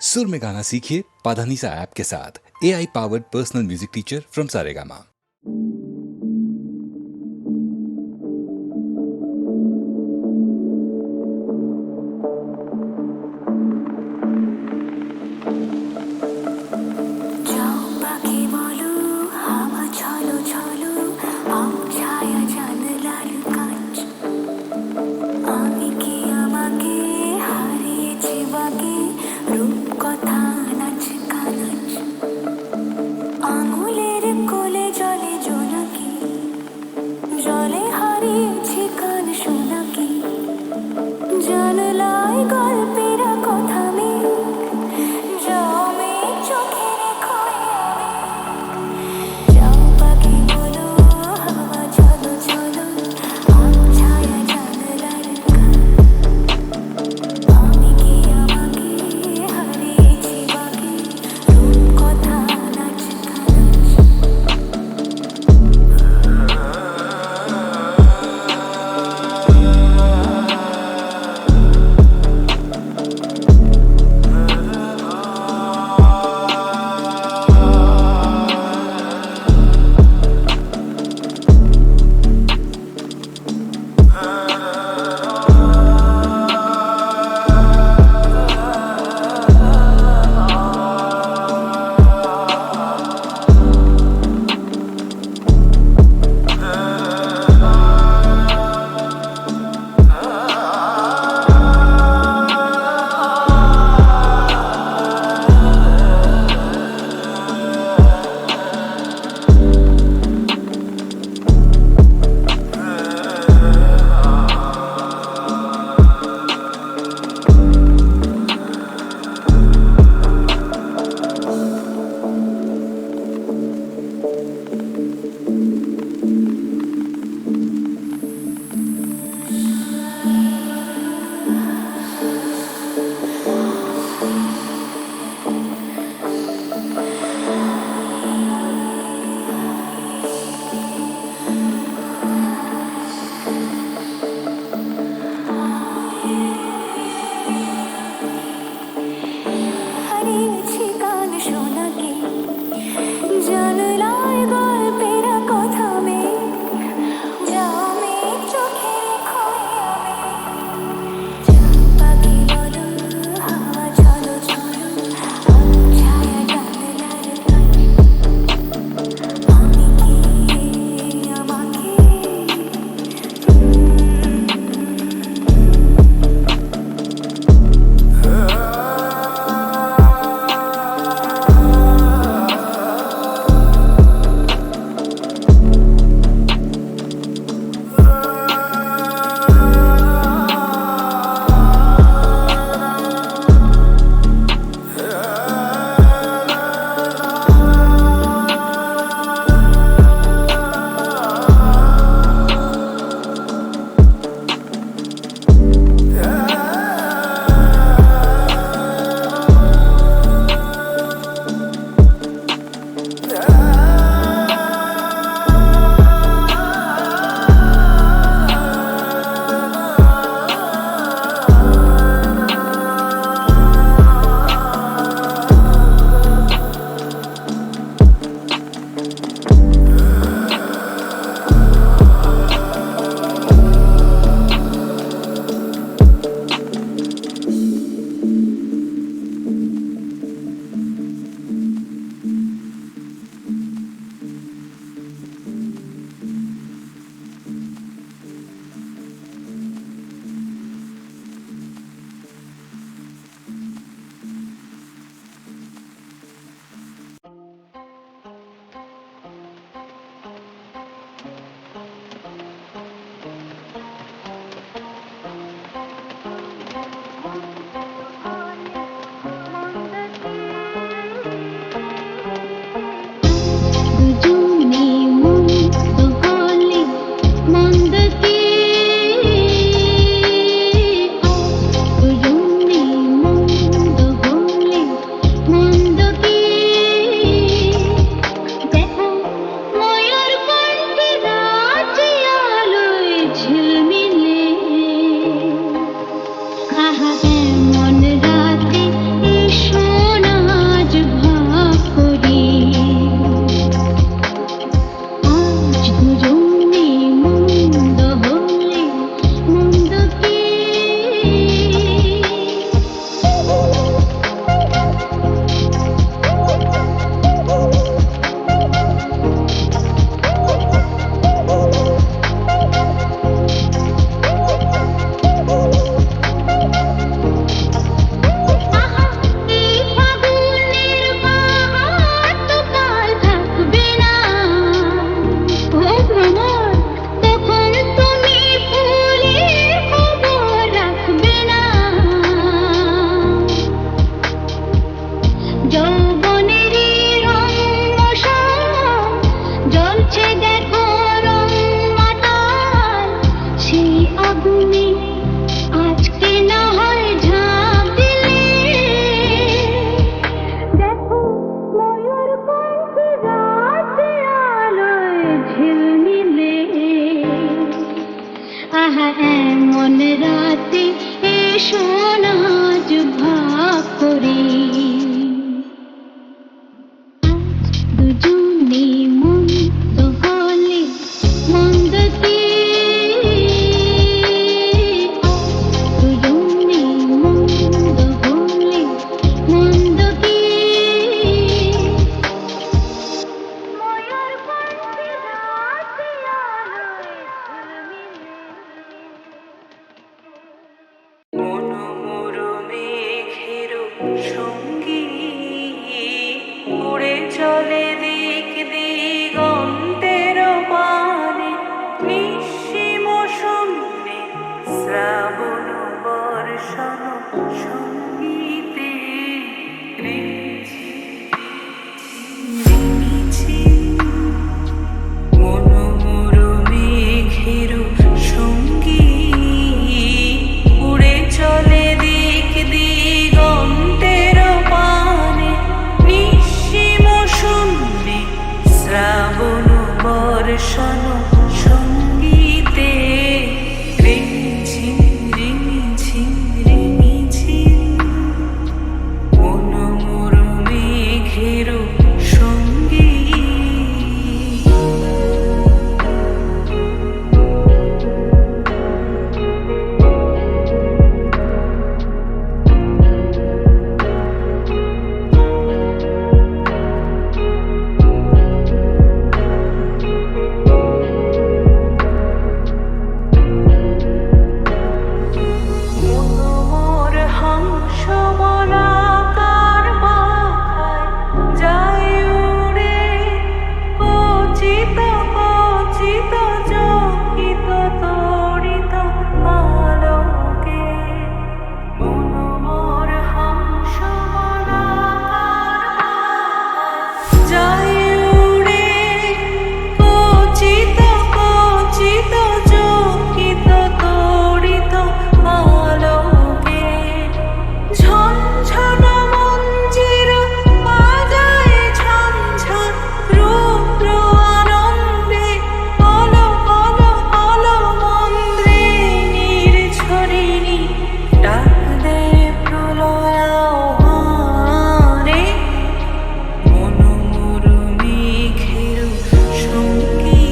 सुर में गाना सीखिए पाधानीसा ऐप के साथ। AI powered personal music teacher from Saregama. আঙুলের কোলে করে দুজনে মন্দ হলে মন্দকে দুজনে মন্দ হলে মন্দকে ময়ূর পঙ্খে রাতে আলোয় ঝলমিলে উড়ে চলে দিক দিগন্তের পানে নিঃসীম শূন্যে শ্রাবণ বর্ষণ সঙ্গীতে মনোমর মেঘের সঙ্গী উড়ে চলে দিক দিগন্তের পানে নিঃসীম শূন্যে শ্রাবণ বর্ষণ সঙ্গীতে রিমিঝিম রিমিঝিম রিমিঝিম মনোমর মেঘের সঙ্গী মনোমর হংস বলাকার মাথায় যায় উড়ে কচিত কচিত চকিত তড়িত আলোকে মনোমর হংস বলাকার মাথায় যায় উড়ে কচিত কচিত চকিত তড়িত আলোকে ঝনঝন মঞ্জির বাজায় ঝনঝন রুদ্র আনন্দে অল অল অল মন্দ্রে নির্ঝরিণী ডাক দেয় প্রলয়াহ্বানে মনোমর মেঘের সঙ্গী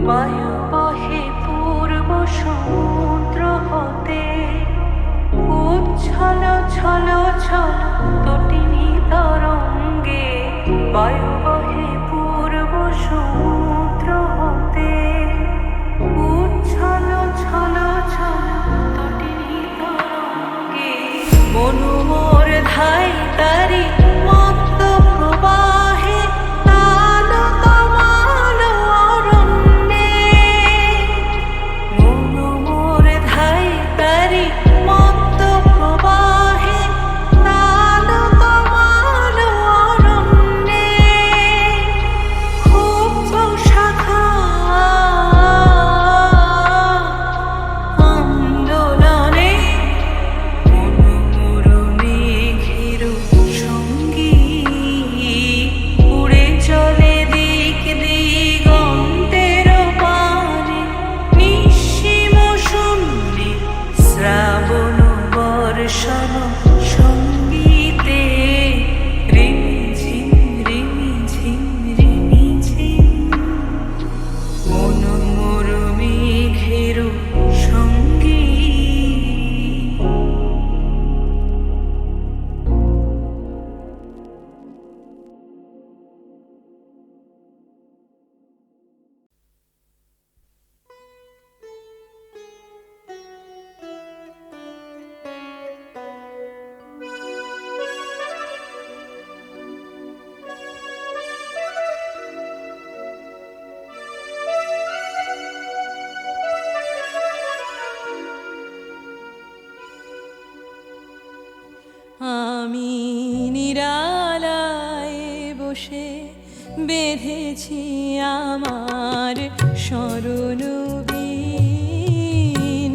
বায়ু বহে পূর্ব সমুদ্র হতে উচ্ছল ছল ছল তটিনী তরঙ্গে বায়ু বহে পূর্ব সমুদ্র হতে উচ্ছল ছল ছল তটিনী তরঙ্গে মনোমর ধাই তারি মত্ত প্রবাহে তাল তমাল অরণ্যে মনোমর ধাই তারি মত্ত প্রবাহে তাল তমাল অরণ্যে ক্ষুব্ধ শাখা আন্দোলনে মনোমর মেঘের সঙ্গী উড়ে চলে দিক দিগন্তের পানে নিঃসীম শূন্যে শ্রাবণ বর্ষণ সঙ্গীতে রিমিঝিম রিমিঝিম রিমিঝিম মনোমর মেঘের সঙ্গী আমি নিরালায় বসে বেঁধেছি আমার স্মরণ বীণ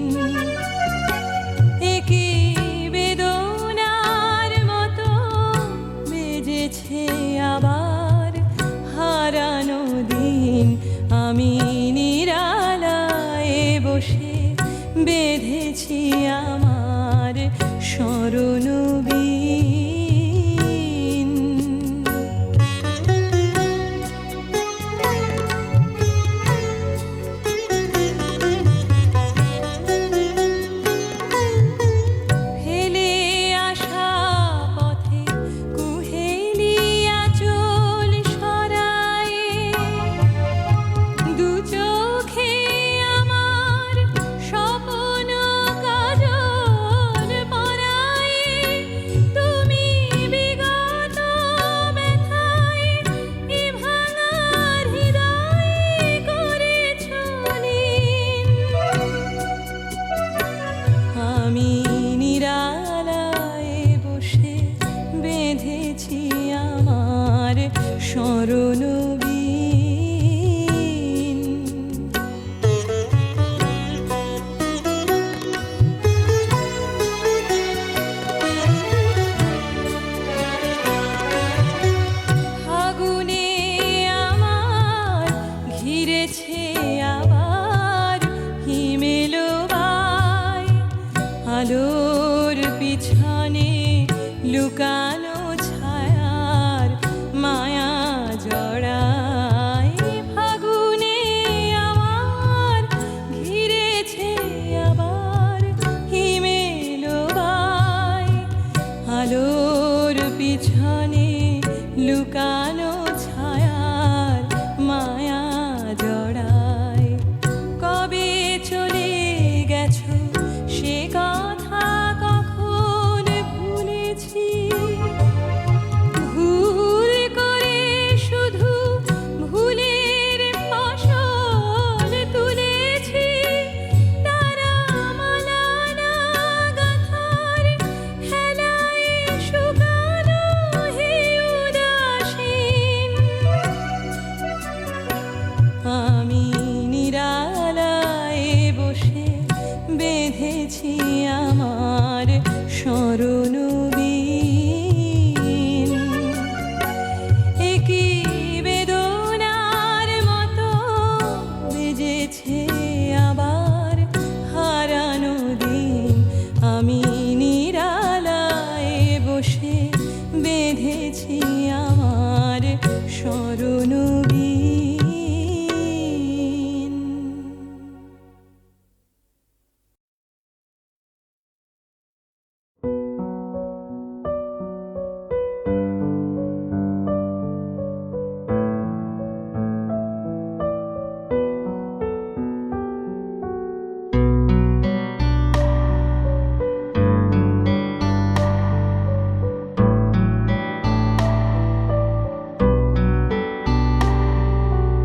বেঁধেছি আমার স্মরণবীণ। ফেলে আসা পথে কুহেলিয়া চোল সরায়ে, দু চোখে আমার স্বপ্ন কাজল পরায়ে, তুমি বিগত ব্যথায় এ ভাঙা হৃদয় করেছ লীন। আমি নিরালায় বসে বেঁধেছি আমার স্মরণবীণ। ফাগুনে আমার ঘিরেছে আবার হিমেলো বাই, আলোর পিছনে লুকানো ছায়ার মায়া জড়ায়। ফাগুনে আমার ঘিরেছে আবার হিমেলো বাই, আলোর পিছনে লুকানো ছায়ার মায়া জড়ায়। কবে চলে গেছো সে কথা কখন ভুলেছি, ভুল করে শুধু ভুলের ফসল তুলেছি। তারা মালানা গাথার হেলায় শুকানো হে উদাসীন। আমি নিরালায় বসে বেঁধেছি আমার স্মরণবীণ। একই বেদনার মতো বেজেছে আবার হারানো দিন। আমি নিরালায় বসে বেঁধেছি আমার স্মরণবীণ।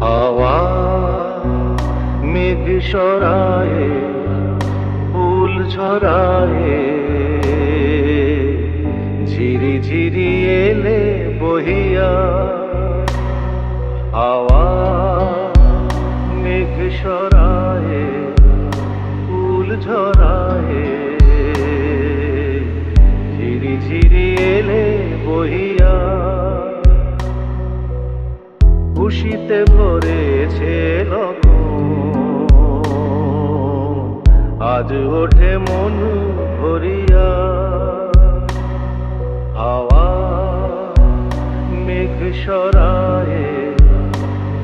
হাওয়া মেঘ সরায়ে, ফুল ঝরায়ে, ঝিরি ঝিরি এলে বহিয়া। হাওয়া মেঘ সরায়ে, ফুল ঝরায়ে, ঝিরি ঝিরি এলে বহিয়া। খুশিতে ভরেছে লগন, আজ ওঠে মন ভরিয়া। হাওয়া মেঘ সরায়ে,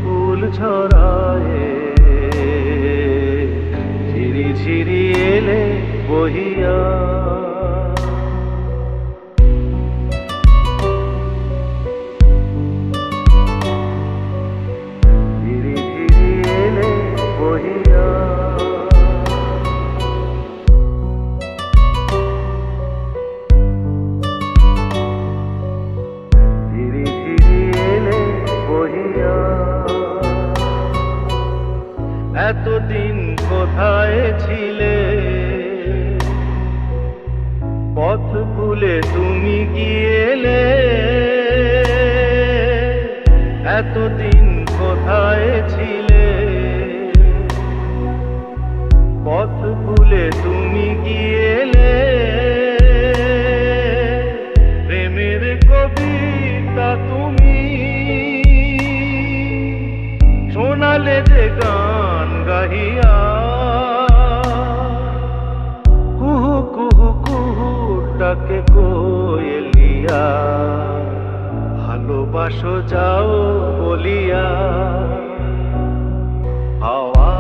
ফুল ঝরায়ে, ঝিরি ঝিরি এলে বহিয়া। এতদিন কোথায় ছিলে, পথ ভুলে তুমি গিয়েলে। এতদিন কোথায় ছিলে, পথ ভুলে তুমি গিয়েলে। প্রেমের কবিতা তুমি শোনালে যে গান গাহিয়া। ডাকে কোয়েলিয়া, ভালোবাসো যাও বলিয়া। হাওয়া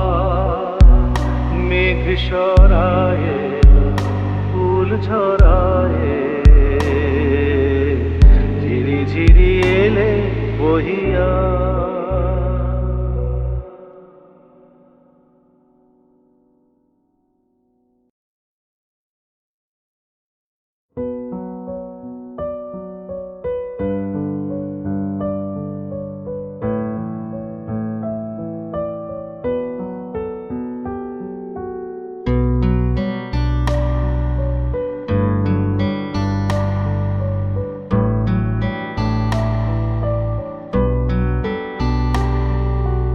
মেঘ সরায়ে ফুল ঝরায়ে, ঝিরি ঝিরি এলে বহিয়া।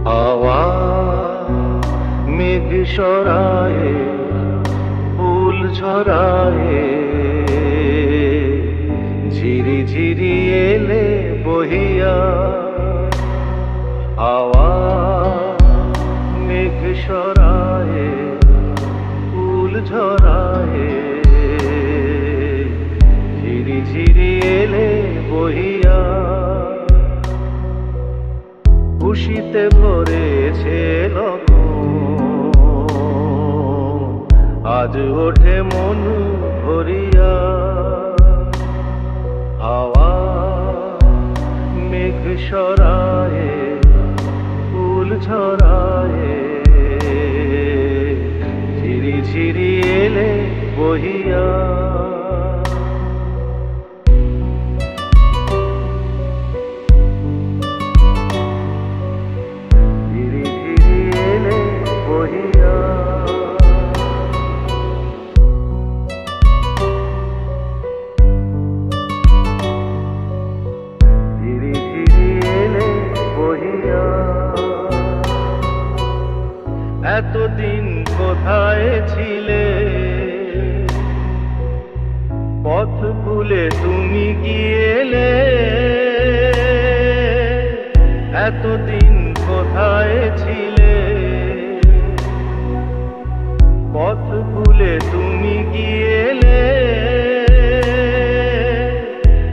হাওয়া মেঘ সরায়ে ফুল ঝরায়ে, ঝিরি ঝিরি এলে বহিয়া। হাওয়া মেঘ সরায়ে ফুল ঝরায়ে, ঝিরি ঝিরি এলে বহিয়া। খুশিতে ভরেছে লগন, আজ ওঠে মন ভরিয়া। হাওয়া মেঘ সরায়ে ফুল ঝরায়ে, ঝিরি ঝিরি এলে বহিয়া। এতদিন কোথায় ছিলে, পথ ভুলে তুমি গিয়েলে। এতদিন কোথায় ছিলে, পথ ভুলে তুমি গিয়েলে।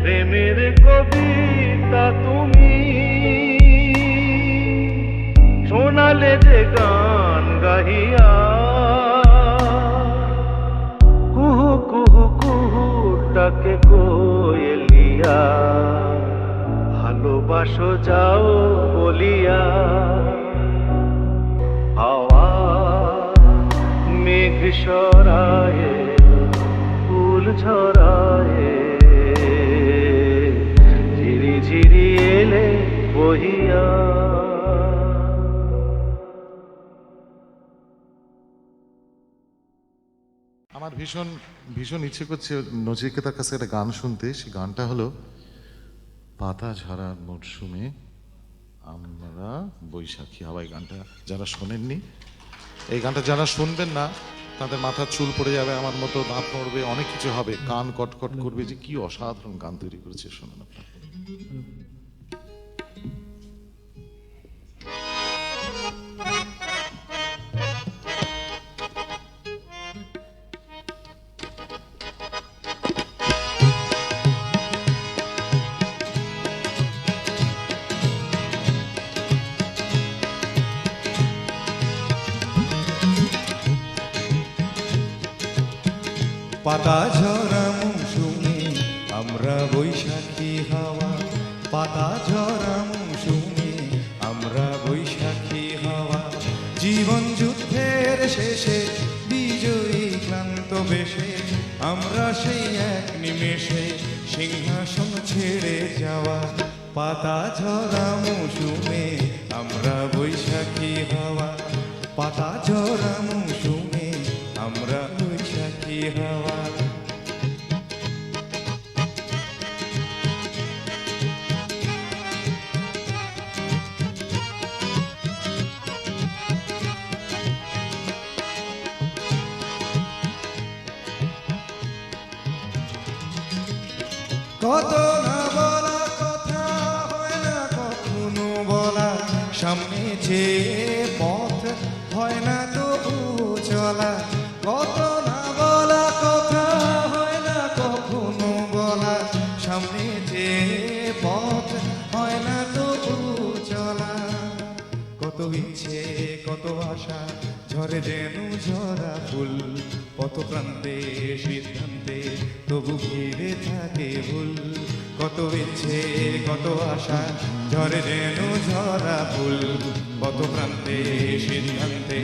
প্রেমের কবিতা তুমি শোনালে যে গান গাহিয়া। কুহু কুহু কুহু ডাকে কোয়েলিয়া, ভালোবাসো যাও বলিয়া। হাওয়া মেঘ সরায়ে ফুল ঝরায়ে, ঝিরি ঝিরি এলে বহিয়া। আমার ভীষণ ভীষণ ইচ্ছে করছে নচিকেতার কাছে একটা গান শুনতে। সেই গানটা হলো পাতা ঝরার মরশুমে আমরা বৈশাখী হাওয়ায়। গানটা যারা শোনেননি, এই গানটা যারা শুনবেন না তাদের মাথার চুল পড়ে যাবে, আমার মতো দাঁত নড়বে, অনেক কিছু হবে, কান কটকট করবে, যে কি অসাধারণ গান তৈরি করেছে শোনেন আপনারা। পাতা ঝরা মৌসুমে আমরা বৈশাখী হাওয়া, পাতা ঝরা মৌসুমে আমরা বৈশাখী হাওয়া। জীবন যুদ্ধের শেষে বিজয়ী ক্লান্ত বেশে আমরা সেই এক নিমেষে সিংহাসন ছেড়ে যাওয়া। পাতা ঝরা মৌসুমে আমরা বৈশাখী হাওয়া, পাতা ঝরা মৌসুমে আমরা বৈশাখী হাওয়া। কত না বলা কথা হয় না কখনো বলা, সামনে যে পথ হয় না তবু চলা। কত না বলা কথা হয় না কখনো কত প্রান্তে সিদ্ধান্তে তবু ঘিরে থাকে ভুল, কত ইচ্ছে কত আশা ঝরে যেন ঝরা ফুল, কত প্রান্তে সিদ্ধান্তে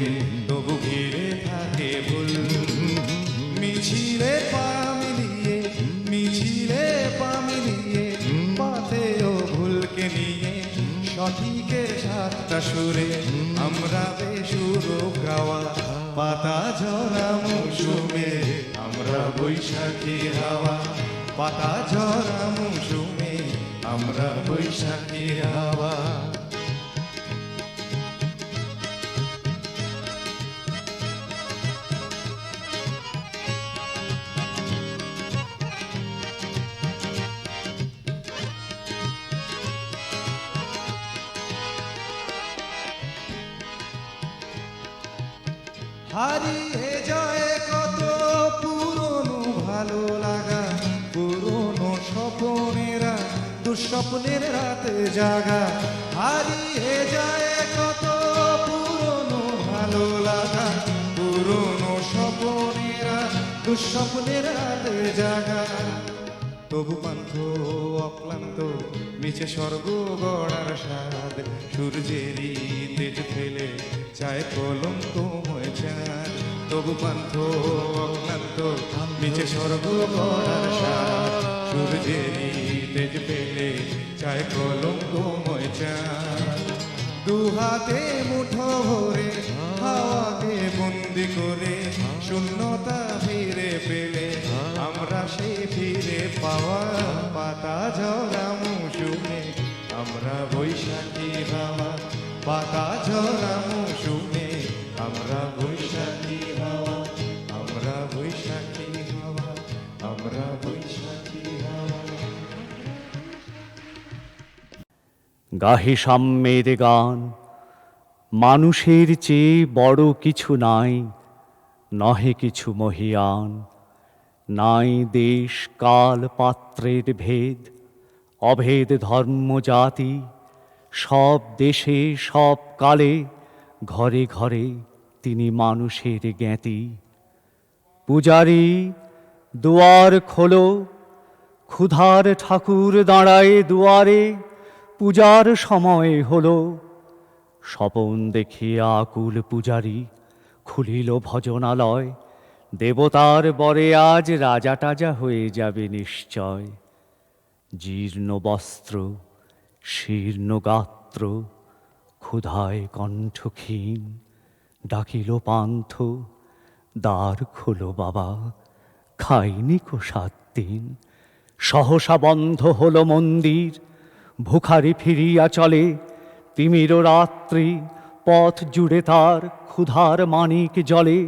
তবু ঘিরে থাকে ভুল। মিছিলে পা মিলিয়ে মিছিলে পা মিলিয়ে পাথেও ভুলকে নিয়ে সঠিকের সাতটা সুরে আমরা বেসুর গাওয়া, পাতা ঝরা মৌসুমে আমরা বৈশাখী হাওয়া, পাতা ঝরা মৌসুমে আমরা বৈশাখী হাওয়া। হারিয়ে যায় কত পুরনো ভালো লাগা, পুরনো স্বপ্নেরা দুঃস্বপ্নের রাতে জাগা। হারিয়ে যায় কত পুরনো ভালো লাগা, পুরনো স্বপ্নেরা দুঃস্বপ্নের রাতে জাগা। তবু পান্থ অক্লান্ত মিছে স্বর্গ গড়ার স্বাদ, সূর্যেরই তেজ ফেলে চায় কলঙ্কময় চাঁদ। তবু পান্থ অক্লান্ত মিছে স্বর্গ গড়ার স্বাদ, সূর্যেরই তেজ ফেলে চায় কলঙ্কময় চাঁদ। দুহাতে মুঠো ভরে হাওয়াকে বন্দি করে শূন্যতা ফিরে পেলে আমরা সে ফিরে পাওয়া, পাতা ঝরা মৌসুমে আমরা বৈশাখী হাওয়া, পাতা ঝরা মৌসুমে আমরা বৈশাখী হাওয়া, আমরা বৈশাখী হাওয়া, আমরা বৈশাখী হাওয়া। গাহে সাম্যের গান, মানুষের চেয়ে বড় কিছু নাই, নহে কিছু মহিয়ান। নাই দেশ কাল পাত্রের ভেদ, অভেদ ধর্ম জাতি, সব দেশে সব কালে ঘরে ঘরে তিনি মানুষের জ্ঞাতি। পূজারী দুয়ার খোলো, ক্ষুধার ঠাকুর দাঁড়ায় দুয়ারে, পূজার সময় হলো। স্বপন দেখিয়া আকুল পূজারী খুলিল ভজনালয়, দেবতার বরে আজ রাজা টাজা হয়ে যাবে নিশ্চয়। জীর্ণ বস্ত্র শীর্ণ গাত্র ক্ষুধায় কণ্ঠ ক্ষীণ, ডাকিল পান্থ দ্বার খোলো বাবা, খাইনি কো 7 দিন। সহসা বন্ধ হলো মন্দির, ভুখারি ফিরিয়া চলে। তিমির রাত্রি পথ জুড়ে তার ক্ষুধার মানিক জলে।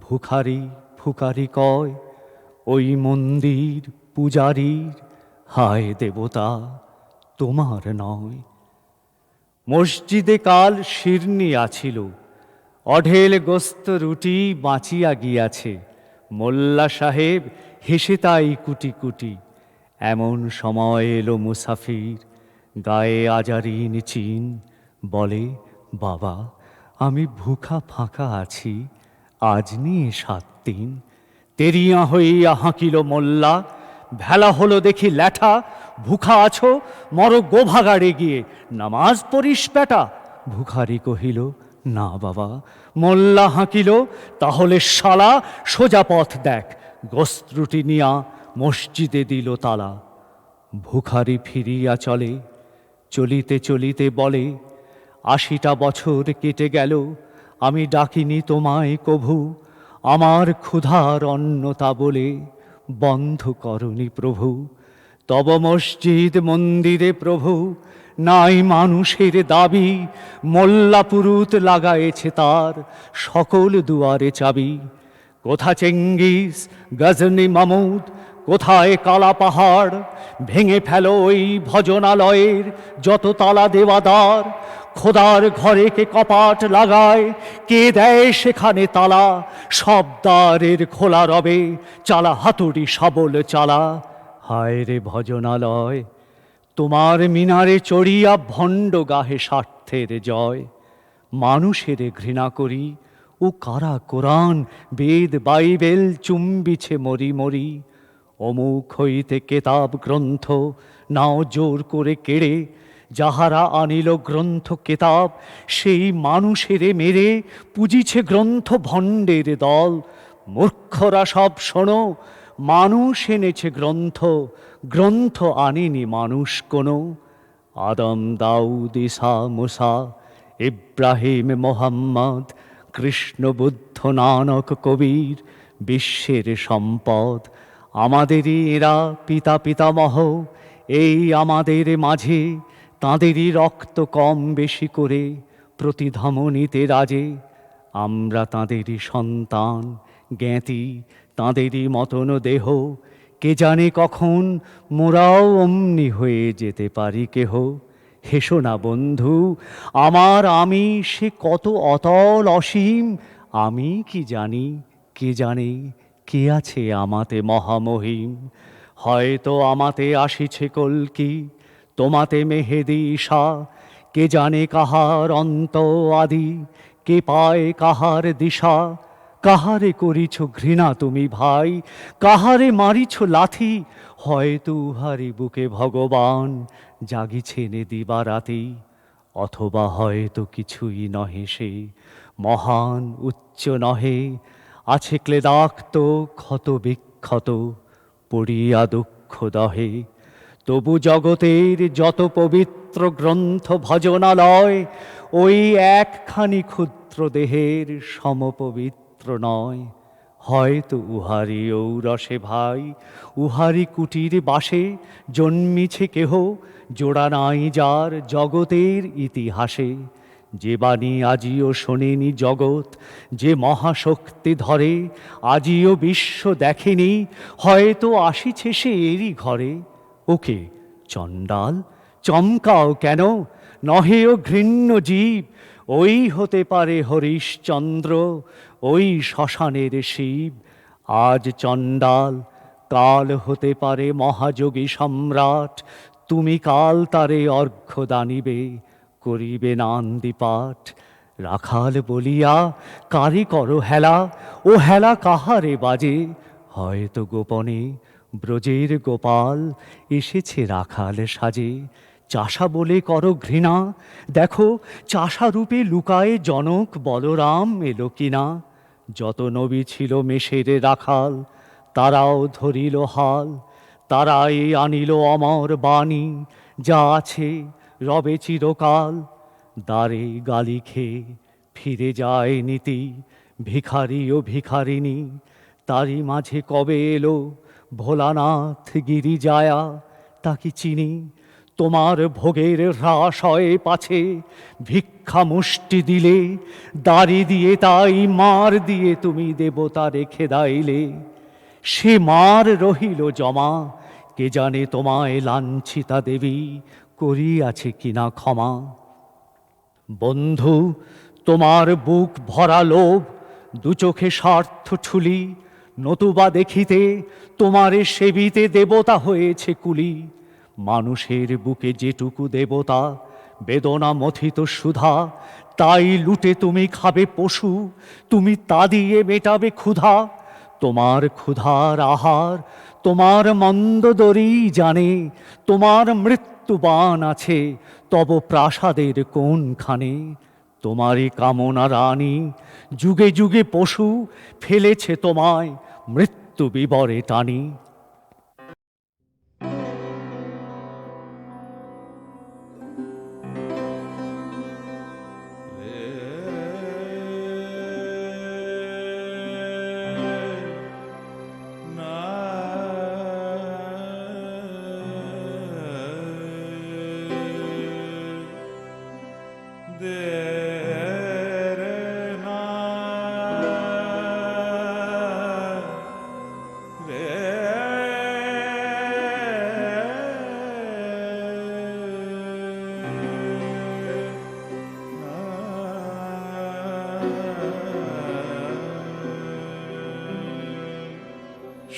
ভুখারি ফুকারি কয় ওই মন্দির পূজারীর, হায় দেবতা তোমার নয়। মসজিদে কাল শিরনি আছিল, অঢেল গোস্ত রুটি বাঁচিয়া গিয়াছে। মোল্লা সাহেব হেসে তাই কুটি কুটি। এমন সময় এলো মুসাফির, গায়ে আজারিন চিন। বলে বাবা আমি ভুখা ফাঁকা আছি, আজ নিয়ে 7 দিন। তেরিয়া হইয়া হাঁকিল মোল্লা, ভেলা হলো দেখি ল্যাঠা। ভুখা আছো মর গোভাগাড়ে গিয়ে, নামাজ পড়িস বেটা। ভুখারি কহিল না বাবা। মোল্লা হাঁকিল তাহলে শালা সোজা পথ দেখ। গোস্ত্রুটি নিয়া মসজিদে দিল তালা। ভুখারি ফিরিয়া চলে, চলিতে চলিতে বলে 80টা বছর কেটে গেল, আমি ডাকিনি তোমায় কভু। আমার ক্ষুধার অন্নতা বলে বন্ধ করনি প্রভু। তব মসজিদ মন্দিরে প্রভু নাই মানুষের দাবি। মোল্লা পুরুত লাগায়েছে তার সকল দুয়ারে চাবি। কোথা চেঙ্গিস গজনী মামুদ, কোথায় কালা পাহাড়। ভেঙে ফেলো ওই ভজনালয়ের যত তালা দেওয়াদার। খোদার ঘরে কে কপাট লাগায়, কে দেয় সেখানে তালা। সব দ্বারের খোলা রবে, চালা হাতুড়ি শাবল চালা। হায় রে ভজনালয়, তোমার মিনারে চড়িয়া ভণ্ড গাহে স্বার্থের জয়। মানুষের ঘৃণা করি ও কারা কোরআন বেদ বাইবেল চুম্বিছে মরি মরি, অমুক হইতে কেতাব গ্রন্থ নাও জোর করে কেড়ে, যাহারা আনিল গ্রন্থ কেতাব সেই মানুষেরে মেরে, পুজিছে গ্রন্থ ভণ্ডের দল। মূর্খরা সব শোনো, মানুষ এনেছে গ্রন্থ, গ্রন্থ আনেনি মানুষ কোনো। আদম দাউদ ঈসা মুসা ইব্রাহিম মোহাম্মদ, কৃষ্ণ বুদ্ধ নানক কবির বিশ্বের সম্পদ। আমাদেরই এরা পিতা পিতামহ, এই আমাদের মাঝে তাঁদেরই রক্ত কম বেশি করে প্রতিধমনীতে রাজে। আমরা তাঁদেরই সন্তান জ্ঞাতি, তাঁদেরই মতন দেহ, কে জানে কখন মোরাও অমনি হয়ে যেতে পারি কেহ। হেসো না বন্ধু আমার আমি সে কত অতল অসীম, আমি কি জানি কে জানে কে আছে আমাতে মহামহিম। হয়তো আমাতে আসিছে কল্কি, তোমাতে মেহেদি ঈশা, কে জানে কাহার অন্ত আদি, কে পায় কাহার দিশা। কাহারে করিছ ঘৃণা তুমি ভাই, কাহারে মারিছ লাথি, হয়তো উহারি বুকে ভগবান জাগিছেন দিবারাতি। অথবা হয়তো কিছুই নহে সে মহান উচ্চ নহে, আছে ক্লেদাক্ত ক্ষত বিক্ষত পড়িয়া দুঃখ দহে। তবু জগতের যত পবিত্র গ্রন্থ ভজনালয়, ওই একখানি ক্ষুদ্র দেহের সমপবিত্র নয়। হয়তো উহারি ঔরসে ভাই, উহারি কুটির বাসে জন্মিছে কেহ, জোড়া নাই যার জগতের ইতিহাসে। যে বাণী আজিও শোনেনি জগৎ, যে মহাশক্তি ধরে আজিও বিশ্ব দেখেনি, হয়তো আসিছে সে এরই ঘরে। ওকে চণ্ডাল, চমকাও কেন? নহে ও ঘৃণ্য জীব, ওই হতে পারে হরিশ্চন্দ্র, ওই শ্মশানের শিব। আজ চণ্ডাল, কাল হতে পারে মহাযোগী সম্রাট, তুমি কাল তারে অর্ঘ্য দানিবে, করিবে নান্দি পাঠ। রাখাল বলিয়া কারে করো হেলা, ও হেলা কাহারে বাজে? হয়তো গোপনে ব্রজের গোপাল এসেছে রাখাল সাজে। চাষা বলে করো ঘৃণা, দেখো চাষা রূপে লুকায়ে জনক বলরাম এলো কিনা। যত নবী ছিল মেষের রাখাল, তারাও ধরিল হাল, তারাই আনিল অমর বাণী, যা আছে রবে চিরকাল। দ্বারে গালি খেয়ে ফিরে যায় নীতি, ভিখারি ও ভিখারিণী, তারই মাঝে কবে এলো ভোলানাথ গিরিজায়া, তাকে চিনি। তোমার ভোগের হ্রাস হয় পাছে, ভিক্ষা মুষ্টি দিলে, দাড়ি দিয়ে তাই মার দিয়ে তুমি দেবতা রেখে দাইলে। সে মার রহিল জমা, কে জানে তোমায় লাঞ্ছিতা দেবী করিয়াছে কিনা ক্ষমা। বন্ধু তোমার বুক ভরা লোভ, দু চোখে স্বার্থ ঠুলি, নতুবা দেখিতে তোমারে সেবিতে দেবতা হয়েছে কুলি। মানুষের বুকে যেটুকু দেবতা, বেদনা মথিত সুধা, তাই লুটে তুমি খাবে পশু, তুমি তা দিয়ে মেটাবে ক্ষুধা। তোমার ক্ষুধার আহার তোমার মন্দোদরী জানে, তোমার মৃত্যুবাণ আছে তব প্রাসাদের কোনখানে। তোমারই কামনা রানী যুগে যুগে পশু, ফেলেছে তোমায় মৃত্যু বিবরে টানি।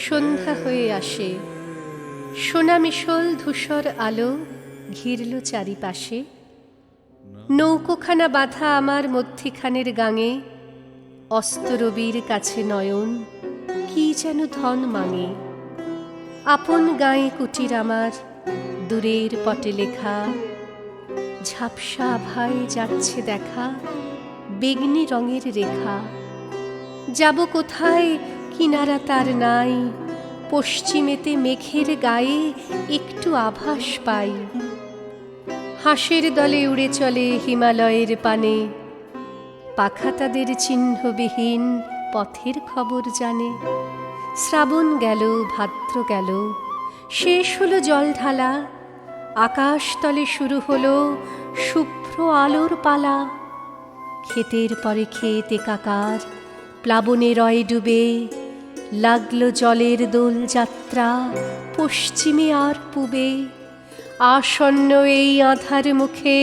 সন্ধ্যা হয়ে আসে, সোনা মিশল ধূসর আলো ঘিরল চারিপাশে। নৌকোখানা বাঁধা আমার মধ্যিখানের গাঙে, অস্তরবীর কাছে নয়ন কি যেন ধন মাঙে। আপন গায়ে কুটির আমার, দূরের পটে লেখা, ঝাপসা আভায় যাচ্ছে দেখা বেগনি রঙের রেখা। যাব কোথায় কিনারা তার নাই, পশ্চিমেতে মেঘের গায়ে একটু আভাস পাই। হাঁসের দলে উড়ে চলে হিমালয়ের পানে, পাখা তাদের চিহ্নবিহীন পথের খবর জানে। শ্রাবণ গেল, ভাদ্র গেল, শেষ হলো জল ঢালা, আকাশ তলে শুরু হলো শুভ্র আলোর পালা। ক্ষেতের পরে ক্ষেত একাকার, প্লাবনে রয় ডুবে, লাগলো জলের দোল যাত্রা পশ্চিমে আর পূবে। আসন্ন এই আঁধার মুখে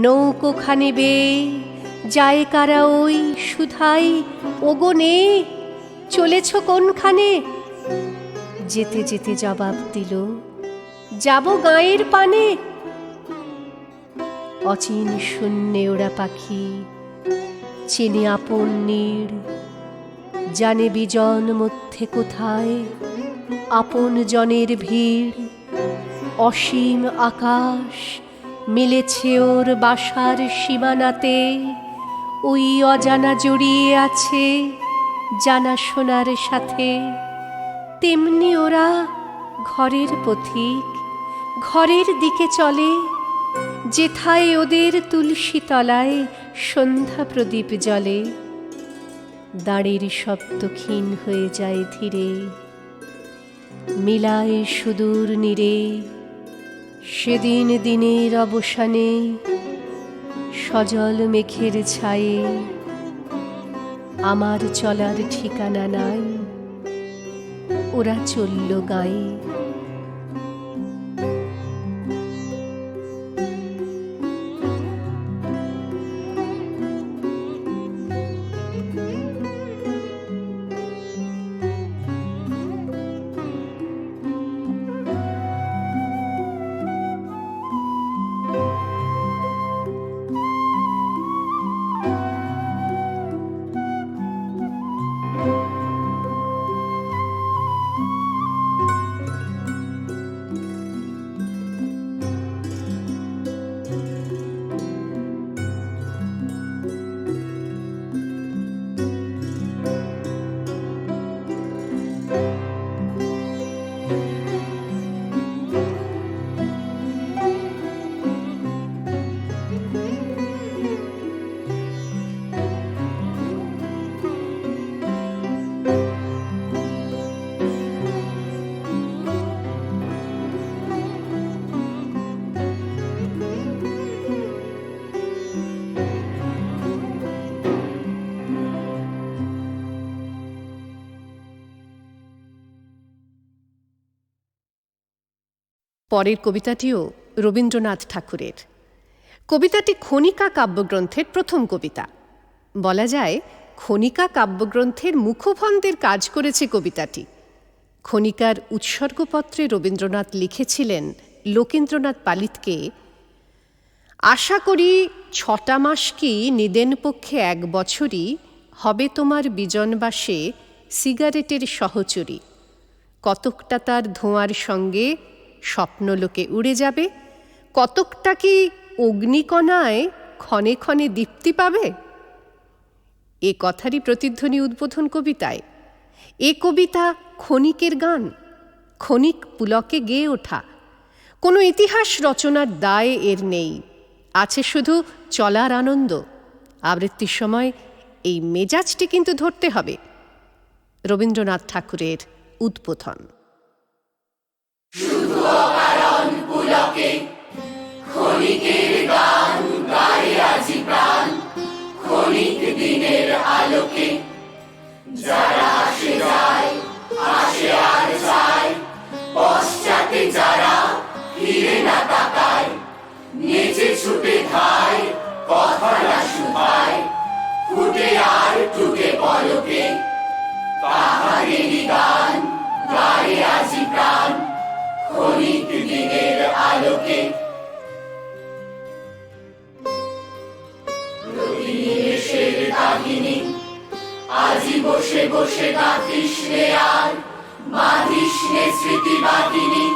নৌকোখানি বেয়ে যায় কারা ওই সুধাই ওগোনে, চলেছ কোনখানে? যেতে যেতে জবাব দিল, যাব গাঁয়ের পানে। অচিন শূন্যে ওরা পাখি, চেনে আপন নীড়, জানে বিজন মধ্যে কোথায় আপন জনের ভিড়। অসীম আকাশ মিলেছে ওর বাসার সীমানাতে, ওই অজানা জড়িয়ে আছে জানা শোনার সাথে। তেমনি ওরা ঘরের পথিক, ঘরের দিকে চলে, যেথায় ওদের তুলসী তলায় সন্ধ্যা প্রদীপ জ্বলে। দাঁড়ের শব্দ ক্ষীণ হয়ে যায় ধীরে, মিলায় সুদূর নীরে। সেদিন দিনের অবসানে সজল মেঘের ছায়ে, আমার চলার ঠিকানা নাই, ওরা চলল গায়ে। পরের কবিতাটিও রবীন্দ্রনাথ ঠাকুরের। কবিতাটি খনিকা কাব্যগ্রন্থের প্রথম কবিতা। বলা যায় খনিকা কাব্যগ্রন্থের মুখভন্ডের কাজ করেছে কবিতাটি। খনিকার উৎসর্গপত্রে রবীন্দ্রনাথ লিখেছিলেন লোকেন্দ্রনাথ পালিতকে, আশা করি 6টা মাস কি নিদেন পক্ষে 1 বছরই হবে তোমার বিজনবাসে সিগারেটের সহচরী। কতকটা তার ধোঁয়ার সঙ্গে স্বপ্নলোকে উড়ে যাবে, কতকটা কি অগ্নিকণায় ক্ষণে ক্ষণে দীপ্তি পাবে। এ কথারই প্রতিধ্বনি উদ্বোধন কবিতায়। এ কবিতা ক্ষণিকের গান, ক্ষণিক পুলকে গেয়ে ওঠা। কোনো ইতিহাস রচনার দায় এর নেই, আছে শুধু চলার আনন্দ। আবৃত্তির সময় এই মেজাজটি কিন্তু ধরতে হবে। রবীন্দ্রনাথ ঠাকুরের উদ্বোধন। শুধু অকারণ পুলকে ক্ষণিকের গান গায়ে আজি প্রাণ, ক্ষণিক দিনের আলোকে যারা আসে যায়, আসে আর যায়, পশ্চাতে যারা ফিরে না তাকায়, নেচে ছুটে ধায়, কথা না শুধায়, ফুটে আর টুটে পলকে তাহারেরই গান গায়ে আজি প্রাণ, ক্ষণিক দিনের আলোকে। প্রতিনিমেষের কাহিনী বসে গাঁথিস নে আর বাঁধিস নে স্মৃতি বাঁধিনি,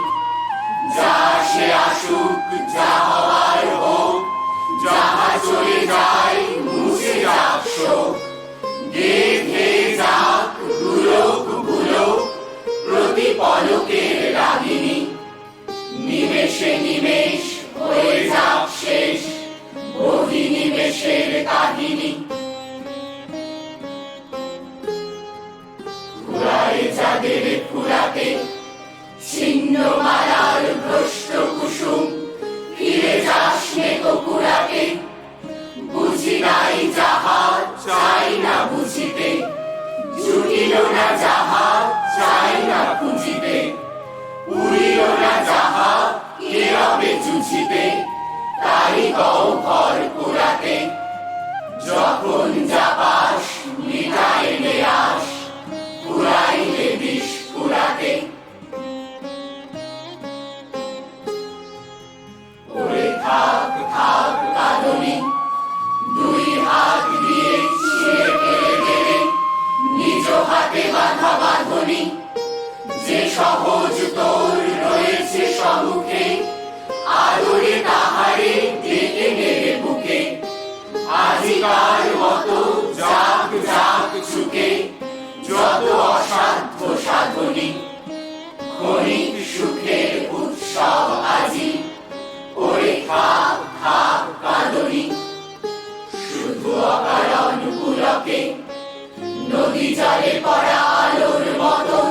যা সে আসুক যা হওয়ার হোক, যাহা চলে যায় মুছে যাক শোক, গেঁথে যাক পুলক পুলক প্রতি পলকের রাগিনী, নিমেষে নিমেষ হয়ে যাক শেষ বহি নিমেষের কাহিনী। ফুরায় যাদের ফুরাতে ছিন্ন মালার ভ্রষ্ট কুসুম, ফিরে যাস নে কুকুরাকে, বুঝি নাই যাহা চাই না বুঝিতে, জুটিল না যাহা চাই না খুঁজিতে, উড়িল না যাহা কে রবে জুঝিতে, তাই গহ্বর কুড়াতে, যখন যাবাস মিটায় নে আস, ফুরাইলে বিষ ফুরাতে। ওরে থাক থাক কাঁদনি, দুই হাত দিয়ে ছিঁড়ে ফেলে গেলে নিজ হাতে বাঁধা বাঁধনি, যে সহজ তোর রয়েছে সম্মুখে, আদরে তাহারে ডেকে নেড়ে বুকে, আজিকার মতো যাক যাক ছুকে যত অসাধ্য সাধনী, ক্ষণিক সুখের উৎসব আজি, ওরে থাক থাক কাঁদনি। শুধু অকারণ পুলকে নদী জলে পড়া আলোর মতন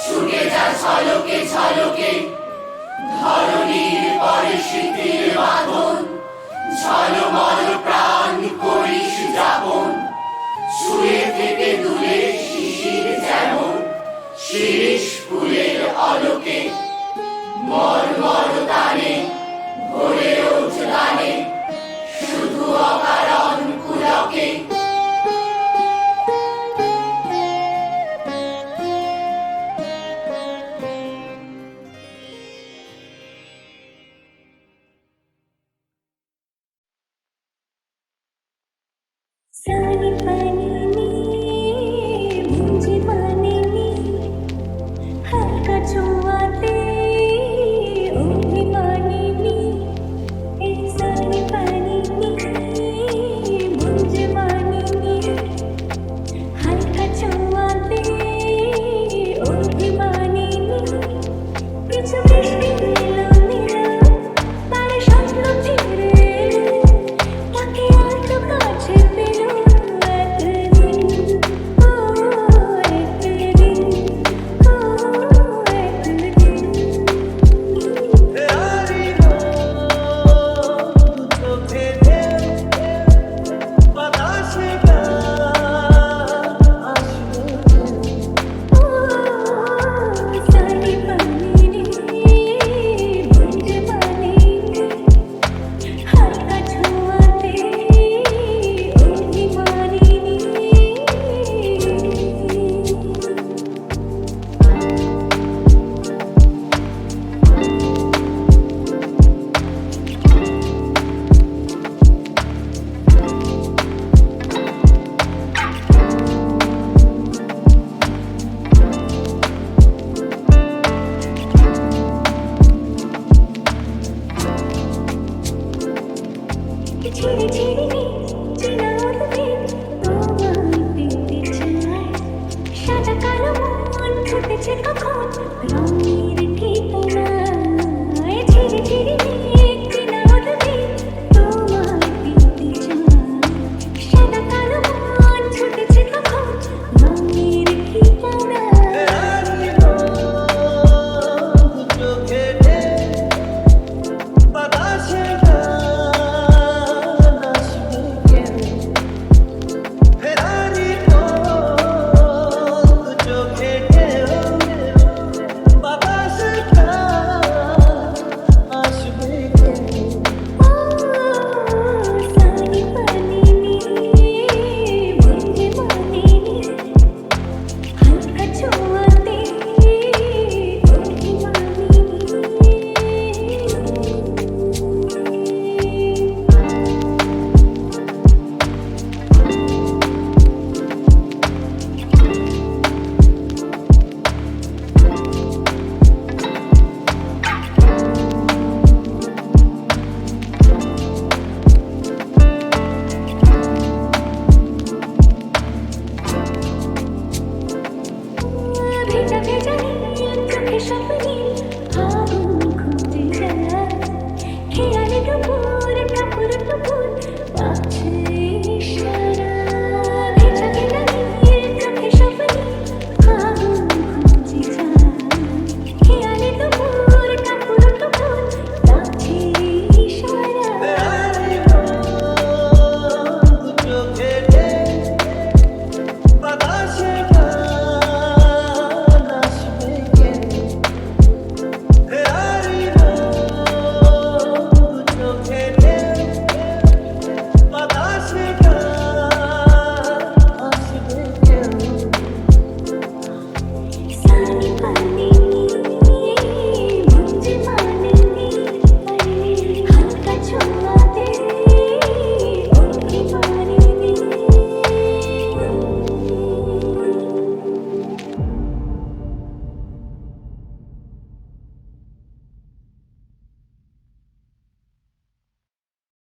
ছুটে যা ঝলকে ঝলকে, ধরণীর পরে শীতের বাঁধন, ঝলমল প্রাণ করিস যাপন, ছুঁয়ে থেকে দূরে শিশির যেমন শিরিষ ফুলের অলোকে, মর্মর তানে ভরে ওঠ গানে শুধু অকারণ পুলকে। सानी पानी में मुझे पानी में हल्का छुआते अभिमानी में, ए सानी पानी में मुझे पानी में हल्का छुआते अभिमानी में, কিছু বৃষ্টি এলো মেলা তার স্বপ্ন ছেড়ে এলো, তাকে আর তো কাছে পেলো একদিন, ও একদিন, ও একদিন। सानी पानी में मुझे पानी में हल्का छुआते अभिमानी में। ছিড়ে ছিড়ে চেনা উঠবে তোমায় পেতে চায়, সাদা কালো মন ছুটেছে কখন রঙিন